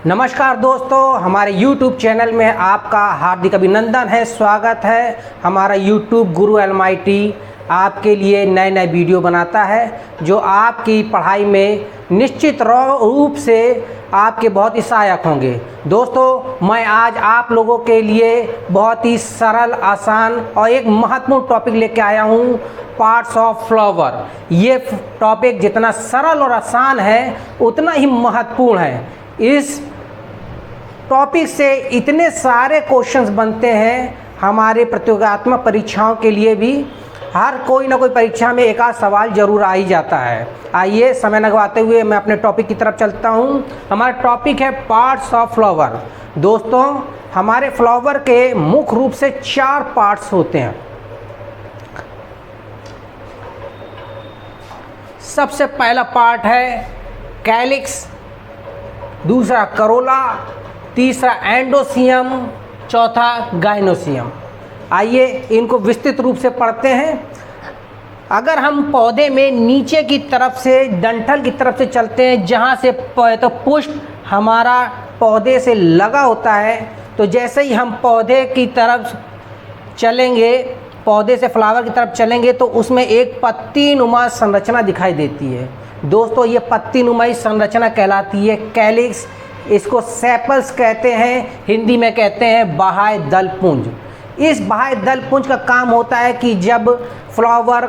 नमस्कार दोस्तों, हमारे YouTube चैनल में आपका हार्दिक अभिनंदन है, स्वागत है। हमारा YouTube गुरु अलमाइटी आपके लिए नए नए वीडियो बनाता है जो आपकी पढ़ाई में निश्चित रूप से आपके बहुत ही सहायक होंगे। दोस्तों, मैं आज आप लोगों के लिए बहुत ही सरल, आसान और एक महत्वपूर्ण टॉपिक लेके आया हूँ, पार्ट्स ऑफ फ्लावर। ये टॉपिक जितना सरल और आसान है उतना ही महत्वपूर्ण है। इस टॉपिक से इतने सारे क्वेश्चंस बनते हैं हमारे प्रतियोगात्मक परीक्षाओं के लिए भी। हर कोई ना कोई परीक्षा में एक आध सवाल जरूर आ ही जाता है। आइए समय लगवाते हुए मैं अपने टॉपिक की तरफ चलता हूँ। हमारा टॉपिक है पार्ट्स ऑफ फ्लावर। दोस्तों, हमारे फ्लावर के मुख्य रूप से 4 पार्ट्स होते हैं। सबसे पहला पार्ट है कैलिक्स, दूसरा करोला, तीसरा एंडोसियम, चौथा गाइनोसियम। आइए इनको विस्तृत रूप से पढ़ते हैं। अगर हम पौधे में नीचे की तरफ से डंठल की तरफ से चलते हैं, जहाँ से तो पुष्प हमारा पौधे से लगा होता है, तो जैसे ही हम पौधे की तरफ चलेंगे, पौधे से फ्लावर की तरफ चलेंगे, तो उसमें एक पत्ती नुमा संरचना दिखाई देती है। दोस्तों, ये पत्ती नुमाई संरचना कहलाती है कैलिक्स। इसको सेपल्स कहते हैं, हिंदी में कहते हैं बाह्य दल पुंज। इस बाह्य दल पुंज का काम होता है कि जब फ्लावर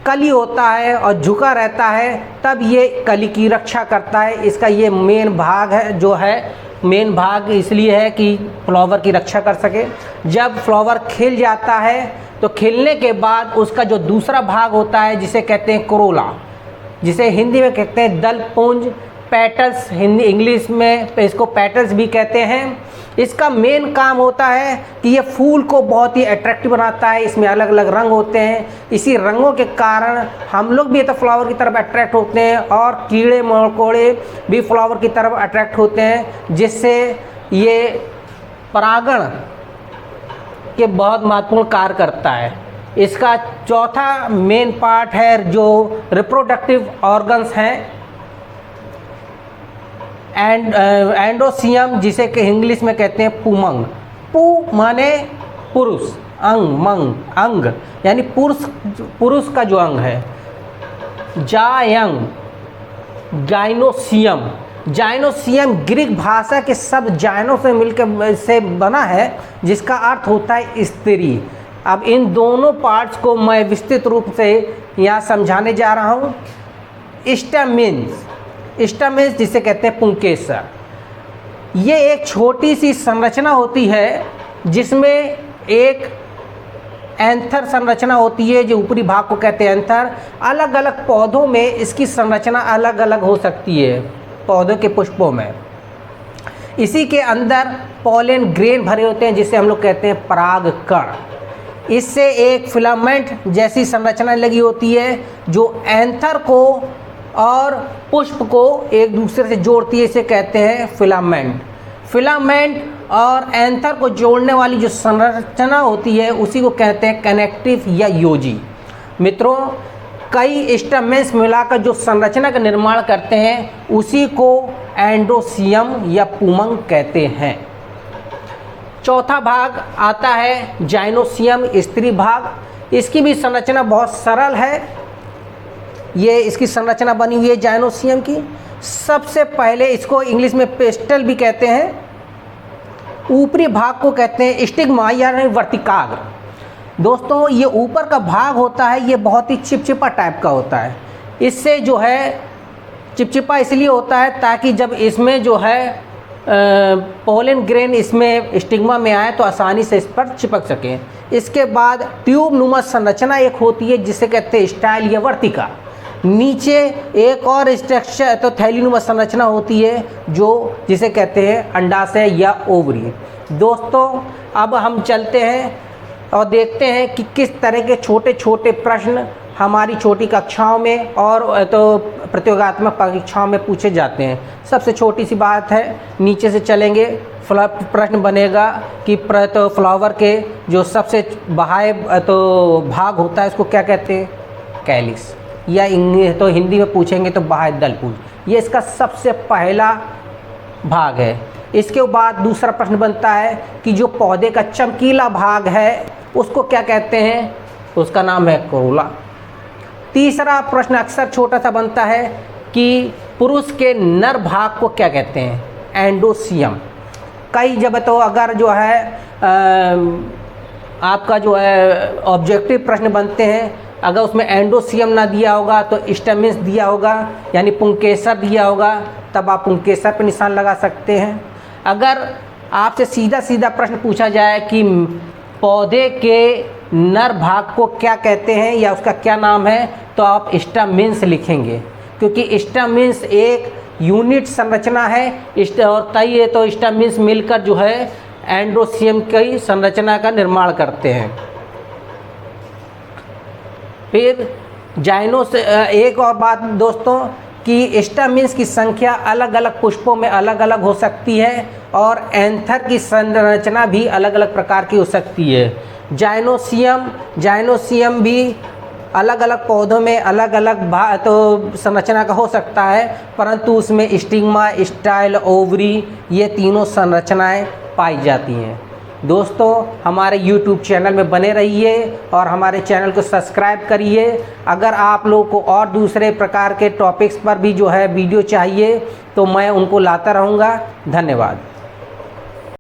कली होता है और झुका रहता है, तब ये कली की रक्षा करता है। इसका ये मेन भाग है, जो है मेन भाग इसलिए है कि फ्लावर की रक्षा कर सके। जब फ्लावर खिल जाता है तो खिलने के बाद उसका जो दूसरा भाग होता है, जिसे कहते हैं कोरोला, जिसे हिंदी में कहते हैं दल पुंज, पेटल्स, हिंदी इंग्लिश में इसको पेटल्स भी कहते हैं। इसका मेन काम होता है कि ये फूल को बहुत ही अट्रैक्टिव बनाता है। इसमें अलग अलग रंग होते हैं। इसी रंगों के कारण हम लोग भी तो फ्लावर की तरफ अट्रैक्ट होते हैं और कीड़े मकोड़े भी फ्लावर की तरफ अट्रैक्ट होते हैं, जिससे ये परागण के बहुत महत्वपूर्ण कार्य करता है। इसका चौथा मेन पार्ट है जो रिप्रोडक्टिव ऑर्गन्स हैं, एंडोसियम, जिसे कि इंग्लिश में कहते हैं पुमंग। पु माने पुरुष, अंग, मंग अंग, यानी पुरुष का जो अंग है। जायंग, गाइनोसियम। जाइनोसियम ग्रीक भाषा के शब्द जाइनो से मिलकर से बना है, जिसका अर्थ होता है स्त्री। अब इन दोनों पार्ट्स को मैं विस्तृत रूप से यहाँ समझाने जा रहा हूँ। स्टैमेंस, जिसे कहते हैं पुंकेसर। ये एक छोटी सी संरचना होती है जिसमें एक एंथर संरचना होती है, जो ऊपरी भाग को कहते हैं एंथर। अलग अलग पौधों में इसकी संरचना अलग अलग हो सकती है, पौधों के पुष्पों में। इसी के अंदर पॉलन ग्रेन भरे होते हैं, जिसे हम लोग कहते हैं परागकण। इससे एक फिलामेंट जैसी संरचना लगी होती है, जो एंथर को और पुष्प को एक दूसरे से जोड़ती है। इसे कहते हैं फिलामेंट। फिलामेंट और एंथर को जोड़ने वाली जो संरचना होती है, उसी को कहते हैं कनेक्टिव या योजी। मित्रों, कई स्टैमेंस मिलाकर जो संरचना का निर्माण करते हैं, उसी को एंडोसियम या पुमंग कहते हैं। चौथा भाग आता है जाइनोसियम, स्त्री भाग। इसकी भी संरचना बहुत सरल है। ये इसकी संरचना बनी हुई है जाइनोसियम की। सबसे पहले इसको इंग्लिश में पेस्टल भी कहते हैं। ऊपरी भाग को कहते हैं स्टिग्मा या वर्तिकाग्र। दोस्तों, ये ऊपर का भाग होता है, ये बहुत ही चिपचिपा टाइप का होता है। इससे जो है चिपचिपा इसलिए होता है ताकि जब इसमें जो है पोलन ग्रेन इसमें स्टिग्मा में आए तो आसानी से इस पर चिपक सके। इसके बाद ट्यूब नुमा संरचना एक होती है, जिसे कहते हैं स्टाइल या वर्तिका। नीचे एक और स्ट्रक्चर तो थैलीनुमा संरचना होती है, जिसे कहते हैं अंडाशय या ओवरी। दोस्तों, अब हम चलते हैं और देखते हैं कि किस तरह के छोटे छोटे प्रश्न हमारी छोटी कक्षाओं में और तो प्रतियोगात्मक परीक्षाओं में पूछे जाते हैं। सबसे छोटी सी बात है, नीचे से चलेंगे, प्रश्न बनेगा कि तो फ्लावर के जो सबसे बाह्य तो भाग होता है, उसको क्या कहते हैं? कैलिक्स। या तो हिंदी में पूछेंगे तो बाह्य दल पुंज। ये इसका सबसे पहला भाग है। इसके बाद दूसरा प्रश्न बनता है कि जो पौधे का चमकीला भाग है उसको क्या कहते हैं? उसका नाम है कोरोला। तीसरा प्रश्न अक्सर छोटा सा बनता है कि पुरुष के नर भाग को क्या कहते हैं? एंडोसियम। कई जब तो अगर जो है आपका जो है ऑब्जेक्टिव प्रश्न बनते हैं, अगर उसमें एंडोसियम ना दिया होगा तो स्टेमिन्स दिया होगा, यानी पुंकेसर दिया होगा, तब आप पुंकेसर पर निशान लगा सकते हैं। अगर आपसे सीधा सीधा प्रश्न पूछा जाए कि पौधे के नर भाग को क्या कहते हैं या उसका क्या नाम है, तो आप स्टेमिन्स लिखेंगे, क्योंकि स्टेमिन्स एक यूनिट संरचना है और कई है तो स्टेमिन्स मिलकर जो है एंडोसियम की संरचना का निर्माण करते हैं। फिर जाइनो से एक और बात दोस्तों कि स्टेमिन्स की संख्या अलग अलग पुष्पों में अलग अलग हो सकती है और एंथर की संरचना भी अलग अलग प्रकार की हो सकती है। जाइनोसियम भी अलग अलग पौधों में अलग अलग तो संरचना का हो सकता है, परंतु उसमें स्टिग्मा, स्टाइल, ओवरी ये तीनों संरचनाएं पाई जाती हैं। दोस्तों हमारे YouTube चैनल में बने रहिए और हमारे चैनल को सब्सक्राइब करिए। अगर आप लोगों को और दूसरे प्रकार के टॉपिक्स पर भी जो है वीडियो चाहिए तो मैं उनको लाता रहूँगा। धन्यवाद।